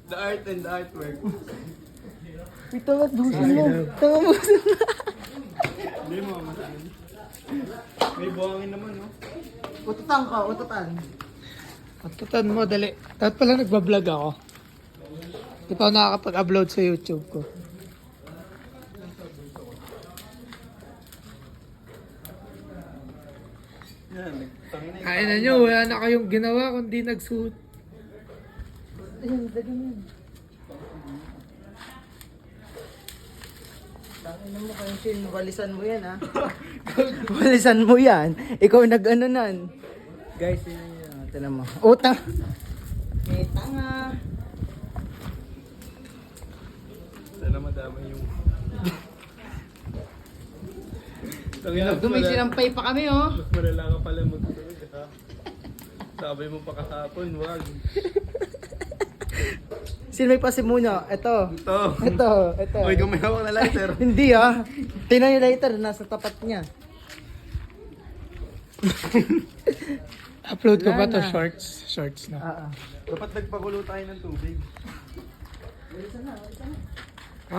The art and the artwork. Ito nga, busin mo. Tama mo. Hindi mo masabi. May buhangin naman, no? Ututan ka, ututan. Patutan mo, dali. Dapat pala nagbablog ako. Di pa ako nakakapag-upload sa YouTube ko. Yan, tangin na Kaya na nyo, wala na kayong ginawa kundi nagsuot. Ayun, dali mo. Tangin na mo kayo, Shin. Walisan mo yan, ha? Walisan mo yan. Ikaw nag-ano nan. Guys, yun yun. Tinan mo. Utang. May tanga. Sana madama yung... Tangin na, May sinampay pa kami, oh. mas malala ka pala magsusunod, ha? Sabi mo pa kahapon, wag. Sino may pasimuno? Ito. Ito. Uy, kung may hawak na lighter. Hindi, ah. Tingnan yung lighter. Nasa tapat niya. Upload ko ba Wala to na. shorts? Shorts na. Ah. Dapat nagpakulo tayo ng tubig. Walisan na.